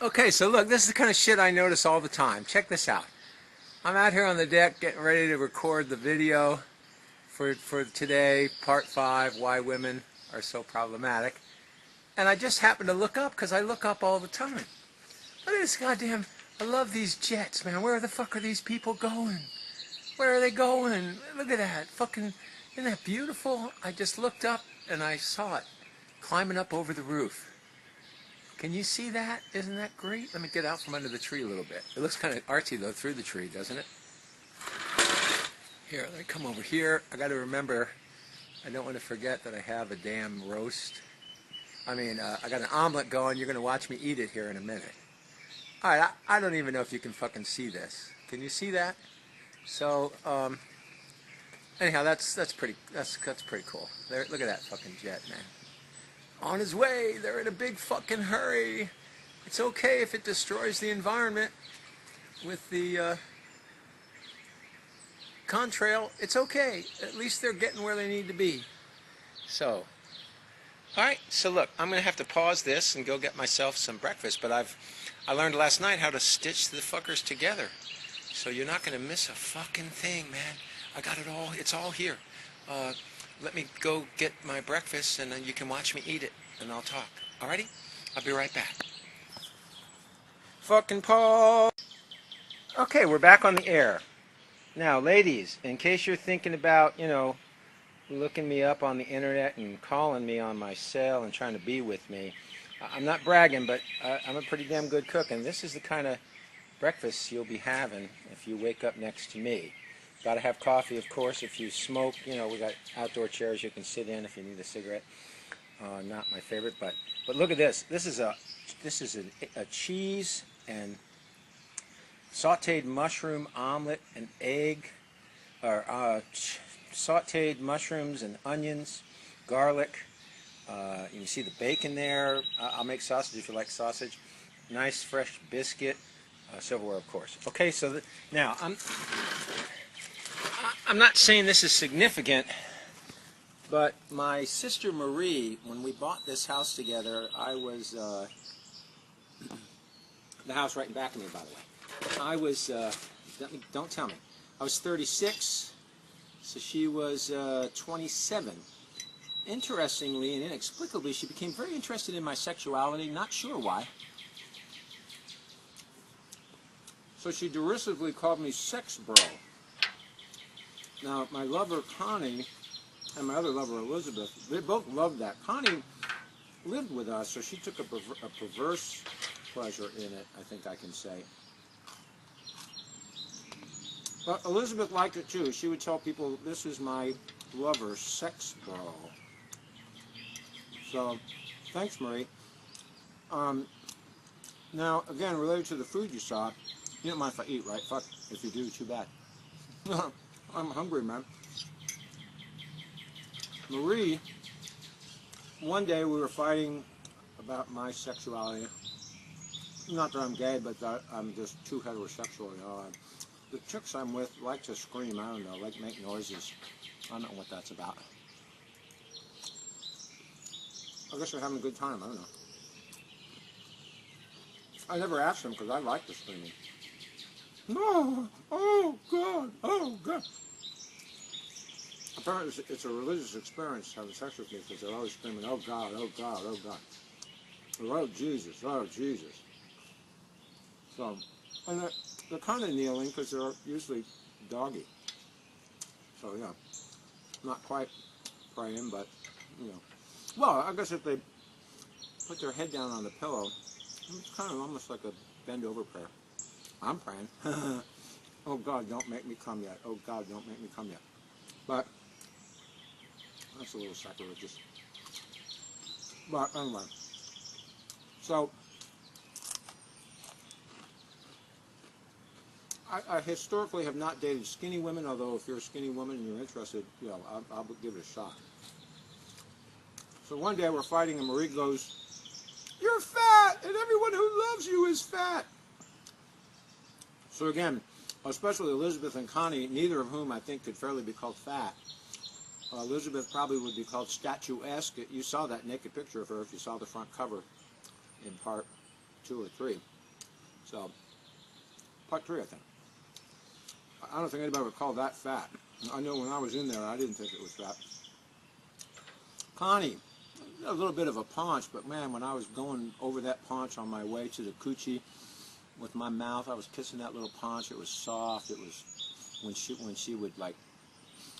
Okay, so look, this is the kind of shit I notice all the time. Check this out. I'm out here on the deck getting ready to record the video for today, part 5, Why Women Are So Problematic. And I just happened to look up, because I look up all the time. Look at this goddamn, I love these jets, man. Where the fuck are these people going? Where are they going? Look at that. Fucking, isn't that beautiful? I just looked up and I saw it climbing up over the roof. Can you see that? Isn't that great? Let me get out from under the tree a little bit. It looks kind of artsy, though, through the tree, doesn't it? Here, let me come over here. I got to remember, I don't want to forget that I have a damn roast. I got an omelet going. You're going to watch me eat it here in a minute. All right, I don't even know if you can fucking see this. Can you see that? So, anyhow, that's pretty cool. There, look at that fucking jet, man. On his way. They're in a big fucking hurry. It's okay if it destroys the environment with the contrail. It's okay. At least they're getting where they need to be. So, alright, so look, I'm going to have to pause this and go get myself some breakfast, but I learned last night how to stitch the fuckers together. So you're not going to miss a fucking thing, man. I got it all. It's all here. Let me go get my breakfast, and then you can watch me eat it, and I'll talk. Alrighty? I'll be right back. Fucking pause. Okay, we're back on the air. Now, ladies, in case you're thinking about, looking me up on the internet and calling me on my cell and trying to be with me, I'm not bragging, but I'm a pretty damn good cook, and this is the kind of breakfast you'll be having if you wake up next to me. Got to have coffee, of course. If you smoke, we got outdoor chairs you can sit in if you need a cigarette. Not my favorite, but look at this. This is a cheese and sautéed mushroom omelet and egg, or sautéed mushrooms and onions, garlic. You can see the bacon there. I'll make sausage if you like sausage. Nice fresh biscuit, silverware, of course. Okay, so now I'm not saying this is significant, but my sister Marie, when we bought this house together, I was, the house right in back of me, by the way. I was, don't tell me, I was 36, so she was 27. Interestingly and inexplicably, she became very interested in my sexuality, not sure why. So she derisively called me sex bro. Now, my lover, Connie, and my other lover, Elizabeth, they both loved that. Connie lived with us, so she took a perverse pleasure in it, I think I can say. But Elizabeth liked it, too. She would tell people, this is my lover, sex bro. So, thanks, Marie. Now, again, related to the food you saw, you don't mind if I eat, right? Fuck, if you do, too bad. I'm hungry, man. Marie, one day we were fighting about my sexuality. Not that I'm gay, but that I'm just too heterosexual. The chicks I'm with like to scream, I don't know, like make noises. I don't know what that's about. I guess they're having a good time, I don't know. I never asked them because I like the screaming. No! Oh, God! Oh, God! Apparently it's a religious experience having sex with me because they're always screaming, oh, God, oh, God, oh, God. Oh, Jesus, oh, Jesus. So, and they're kind of kneeling because they're usually doggy. So, yeah, not quite praying, but, Well, I guess if they put their head down on the pillow, it's kind of almost like a bend-over prayer. I'm praying. Oh, God, don't make me come yet. Oh, God, don't make me come yet. But that's a little sacrilegious. But anyway. So, I historically have not dated skinny women, although if you're a skinny woman and you're interested, I'll give it a shot. So one day we're fighting and Marie goes, you're fat, and everyone who loves you is fat. So again, especially Elizabeth and Connie, neither of whom I think could fairly be called fat. Elizabeth probably would be called statuesque. You saw that naked picture of her if you saw the front cover in part 2 or 3. So, part 3, I think. I don't think anybody would call that fat. I know when I was in there, I didn't think it was fat. Connie, a little bit of a paunch, but man, when I was going over that paunch on my way to the coochie with my mouth, I was kissing that little paunch. It was soft. It was when she would like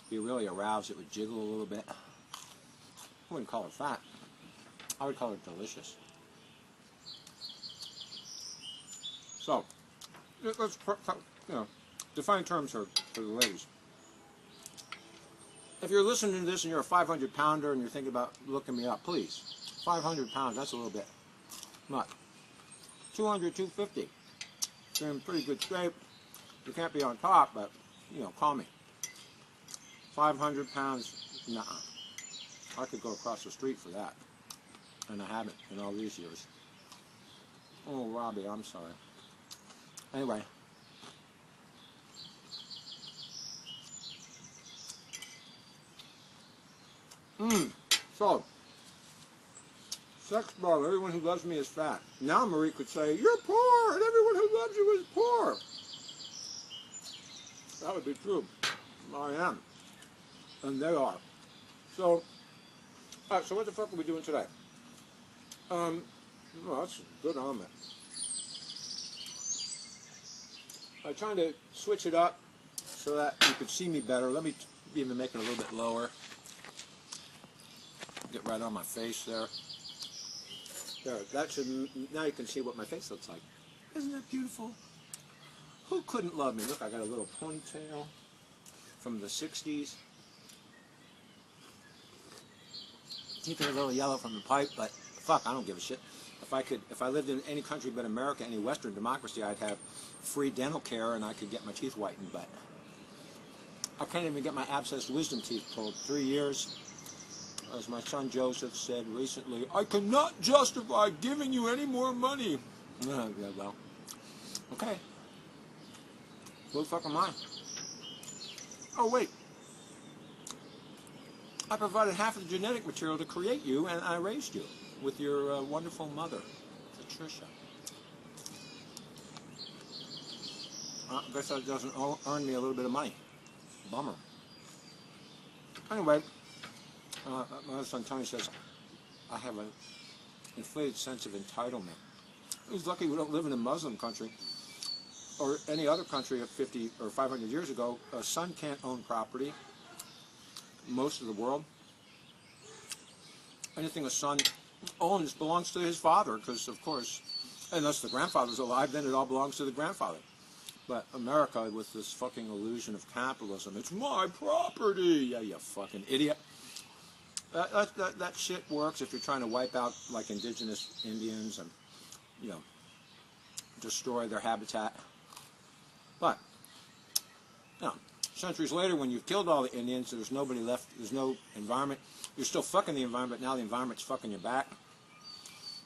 be really aroused, it would jiggle a little bit. I wouldn't call her fat. I would call her delicious. So, let's define terms for the ladies. If you're listening to this and you're a 500-pounder and you're thinking about looking me up, please. 500 pounds, that's a little bit much. 200, 250. You're in pretty good shape. You can't be on top, but, call me. 500 pounds, nah. I could go across the street for that. And I haven't in all these years. Oh, Robbie, I'm sorry. Anyway. So, sex ball, everyone who loves me is fat. Now Marie could say, you're poor, and everyone who loves you is poor. That would be true. I am. And they are. So, alright, so what the fuck are we doing today? Well, that's a good omelet. I'm trying to switch it up so that you could see me better. Let me even make it a little bit lower. Get right on my face there. There, that should, now you can see what my face looks like. Isn't that beautiful? Who couldn't love me? Look, I got a little ponytail from the 60s. Teeth are a little yellow from the pipe, but fuck, I don't give a shit. If I lived in any country but America, any Western democracy, I'd have free dental care and I could get my teeth whitened, but I can't even get my abscessed wisdom teeth pulled. 3 years. As my son Joseph said recently, I cannot justify giving you any more money. Yeah, well, okay. Who the fuck am I? Oh, wait. I provided half of the genetic material to create you, and I raised you with your wonderful mother, Patricia. I guess that doesn't earn me a little bit of money. Bummer. Anyway, my other son Tony says, I have an inflated sense of entitlement. He's lucky we don't live in a Muslim country or any other country of 50 or 500 years ago. A son can't own property. Most of the world. Anything a son owns belongs to his father because, of course, unless the grandfather's alive, then it all belongs to the grandfather. But America, with this fucking illusion of capitalism, it's my property. Yeah, you fucking idiot. That shit works if you're trying to wipe out like indigenous Indians and, destroy their habitat. But, centuries later, when you've killed all the Indians, there's nobody left, there's no environment. You're still fucking the environment, now the environment's fucking your back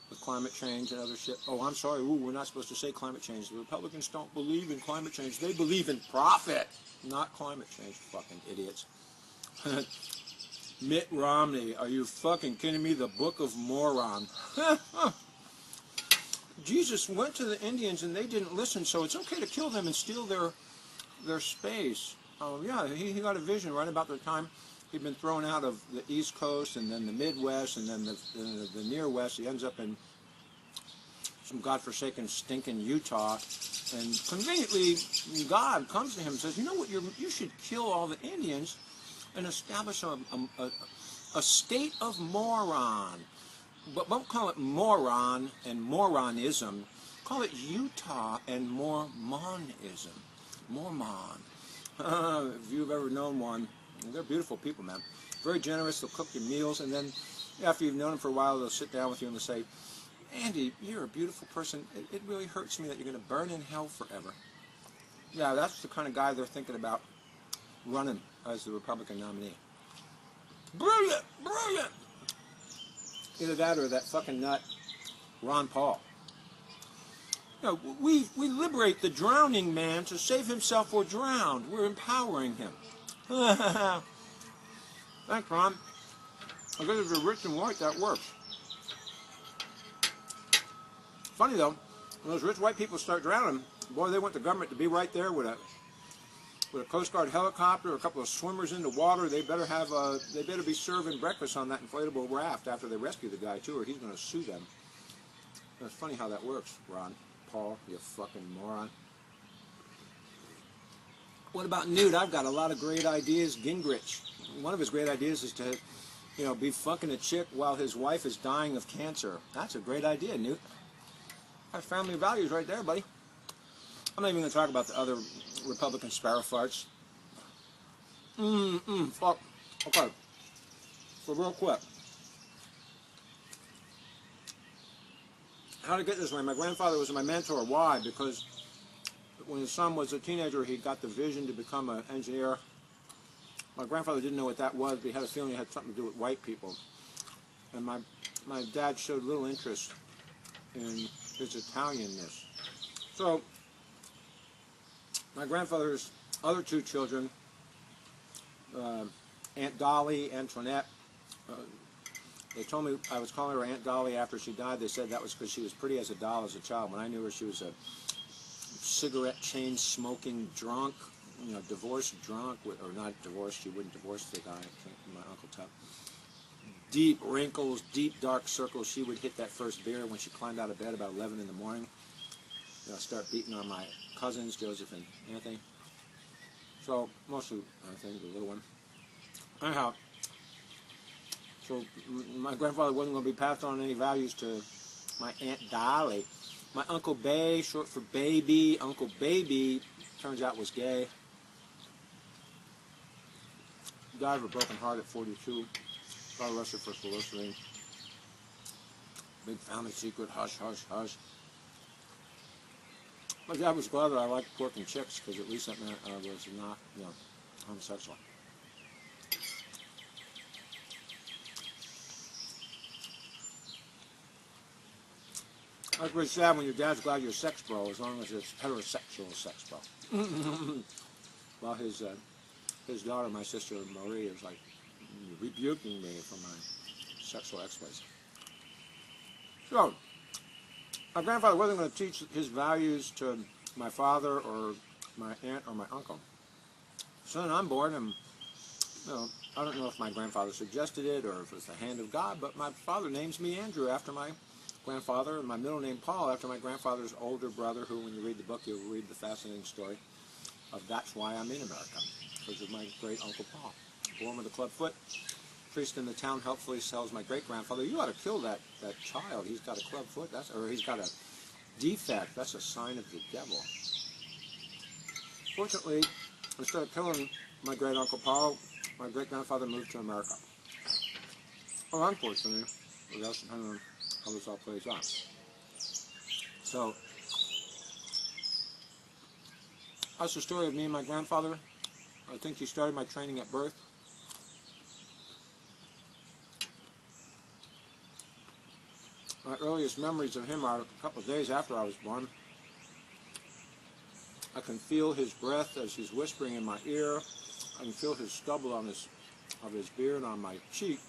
with climate change and other shit. Oh, I'm sorry, we're not supposed to say climate change. The Republicans don't believe in climate change. They believe in profit, not climate change, fucking idiots. Mitt Romney, are you fucking kidding me? The Book of Moron. Jesus went to the Indians and they didn't listen, so it's okay to kill them and steal their space. Yeah, he got a vision right about the time he'd been thrown out of the East Coast and then the Midwest and then the Near West. He ends up in some godforsaken, stinking Utah. And conveniently, God comes to him and says, you know what, you should kill all the Indians and establish a state of moron. But don't call it moron and moronism. Call it Utah and Mormonism. Mormon. If you've ever known one, they're beautiful people, man. Very generous. They'll cook your meals, and then after you've known them for a while, they'll sit down with you and they'll say, Andy, you're a beautiful person. It really hurts me that you're going to burn in hell forever. Yeah, that's the kind of guy they're thinking about running as the Republican nominee. Brilliant! Brilliant! Either that or that fucking nut, Ron Paul. We liberate the drowning man to save himself or drown. We're empowering him. Thanks, Ron. I guess if you're rich and white, that works. Funny, though, when those rich white people start drowning, boy, they want the government to be right there with a Coast Guard helicopter, a couple of swimmers in the water. They better be serving breakfast on that inflatable raft after they rescue the guy too, or he's going to sue them. It's funny how that works, Ron, Paul, you fucking moron. What about Newt? I've got a lot of great ideas. Gindrich. One of his great ideas is to, be fucking a chick while his wife is dying of cancer. That's a great idea, Newt. That's family values right there, buddy. I'm not even going to talk about the other Republican sparrow farts. Fuck. Okay. So real quick. How to get this way? My grandfather was my mentor. Why? Because when his son was a teenager, he got the vision to become an engineer. My grandfather didn't know what that was, but he had a feeling it had something to do with white people. And my dad showed little interest in his Italianness. So, my grandfather's other two children, Aunt Dolly, Antoinette, they told me I was calling her Aunt Dolly after she died. They said that was because she was pretty as a doll as a child. When I knew her, she was a cigarette chain smoking drunk, divorced drunk, or not divorced. She wouldn't divorce the guy. My Uncle Tuck. Deep wrinkles, deep dark circles. She would hit that first beer when she climbed out of bed about 11 in the morning. Start beating on my cousins, Joseph and Anthony. So mostly Anthony, the little one. Anyhow. So my grandfather wasn't going to be passed on any values to my Aunt Dolly. My Uncle Bay, short for baby. Uncle Baby, turns out was gay. Died of a broken heart at 42. Got arrested for soliciting. Big family secret, hush, hush, hush. My dad was glad that I liked porking chicks, because at least that meant I was not, homosexual. That's pretty sad when your dad's glad you're a sex bro, as long as it's heterosexual sex bro. While his daughter, my sister Marie, is like rebuking me for my sexual exploits. So, my grandfather wasn't going to teach his values to my father or my aunt or my uncle. So then I'm born, and I don't know if my grandfather suggested it or if it's the hand of God, but my father names me Andrew after my grandfather, and my middle name Paul after my grandfather's older brother, who, when you read the book, you'll read the fascinating story of That's Why I'm in America, because of my great Uncle Paul. Born with a club foot, priest in the town helpfully tells my great-grandfather, you ought to kill that child. He's got a club foot, or he's got a defect. That's a sign of the devil. Fortunately, instead of killing my great-uncle Paul, my great-grandfather moved to America. Well, unfortunately, that's depending on how this all plays out. So, that's the story of me and my grandfather. I think he started my training at birth. My earliest memories of him are a couple of days after I was born. I can feel his breath as he's whispering in my ear. I can feel his stubble of his beard on my cheek.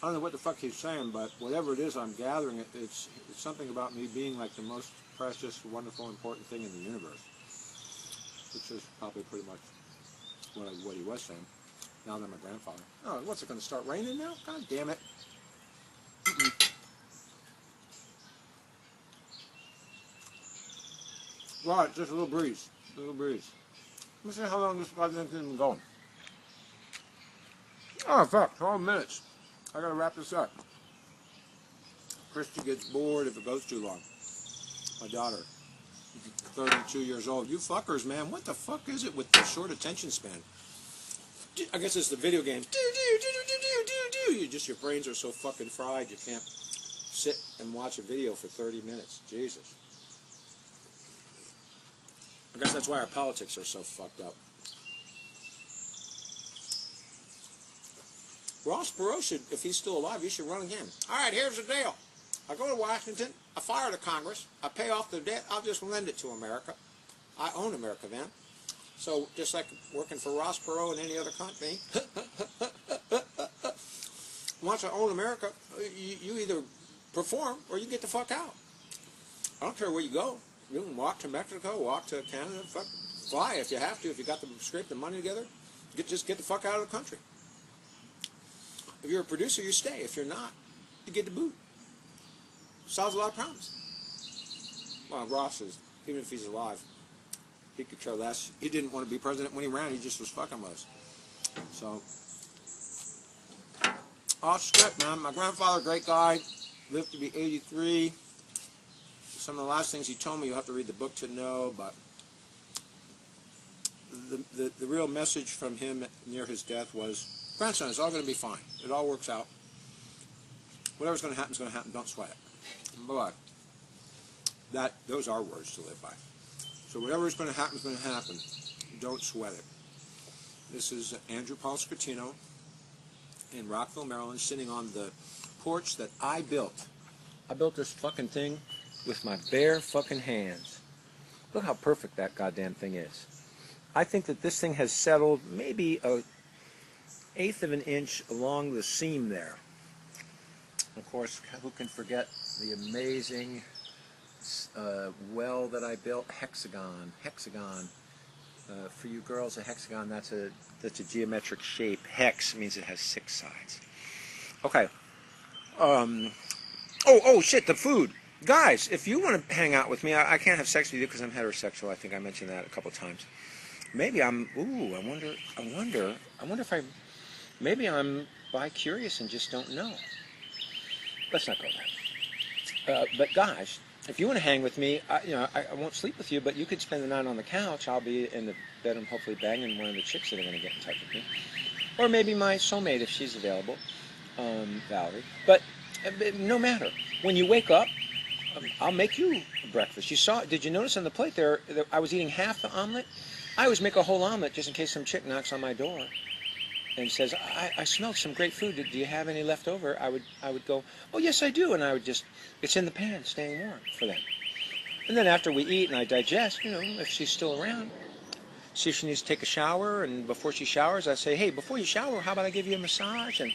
I don't know what the fuck he's saying, but whatever it is I'm gathering, it's something about me being like the most precious, wonderful, important thing in the universe. Which is probably pretty much what he was saying. Now that I'm a grandfather. Oh, what's it going to start raining now? God damn it. Right, just a little breeze. A little breeze. Let me see how long this goddamn thing's been going. Oh, fuck, 12 minutes. I gotta wrap this up. Christy gets bored if it goes too long. My daughter, 32 years old. You fuckers, man, what the fuck is it with the short attention span? I guess it's the video games. Your brains are so fucking fried you can't sit and watch a video for 30 minutes. Jesus. I guess that's why our politics are so fucked up. Rose Perot should, if he's still alive, he should run again. All right, here's the deal. I go to Washington, I fire the Congress, I pay off the debt, I'll just lend it to America. I own America then. So just like working for Rose Perot and any other company, once I own America, you either perform or you get the fuck out. I don't care where you go. You can walk to Mexico, walk to Canada, fly if you have to. If you got to scrape the money together, just get the fuck out of the country. If you're a producer, you stay. If you're not, you get the boot. Solves a lot of problems. Well, Ross is, even if he's alive, he could care less. He didn't want to be president when he ran. He just was fucking with us. So, off script, man. My grandfather, great guy, lived to be 83. Some of the last things he told me, you have to read the book to know, but the real message from him near his death was, grandson, it's all going to be fine. It all works out. Whatever's going to happen is going to happen. Don't sweat it. Bye-bye. Those are words to live by. So whatever is going to happen is going to happen. Don't sweat it. This is Andrew Paul Scatino in Rockville, Maryland, sitting on the porch that I built. I built this fucking thing with my bare fucking hands. Look how perfect that goddamn thing is. I think that this thing has settled maybe an eighth of an inch along the seam there. Of course, who can forget the amazing well that I built? Hexagon. For you girls, a hexagon, that's a geometric shape. Hex means it has 6 sides. Okay. Oh shit, the food. Guys, if you want to hang out with me, I can't have sex with you because I'm heterosexual. I think I mentioned that a couple times. Maybe I wonder if maybe I'm bi-curious and just don't know. Let's not go there. But guys, if you want to hang with me, I won't sleep with you, but you could spend the night on the couch. I'll be in the bedroom hopefully banging one of the chicks that are going to get in touch with me. Or maybe my soulmate if she's available, Valerie. But no matter. When you wake up, I'll make you breakfast. Did you notice on the plate there, I was eating half the omelet? I always make a whole omelet just in case some chick knocks on my door and says, I smelled some great food. Do you have any left over? I would go, oh, yes, I do. And I would just, it's in the pan, staying warm for them. And then after we eat and I digest, if she's still around, see if she needs to take a shower. And before she showers, I say, hey, before you shower, how about I give you a massage? And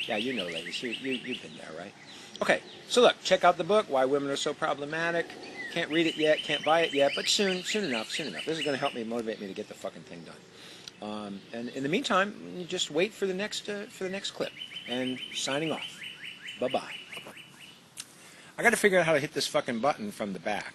yeah, you know, ladies, you've been there, right? Okay, so look, check out the book, Why Women Are So Problematic. Can't read it yet, can't buy it yet, but soon enough. This is going to help me, motivate me to get the fucking thing done. And in the meantime, you just wait for the next clip. And signing off. Bye-bye. I got to figure out how to hit this fucking button from the back.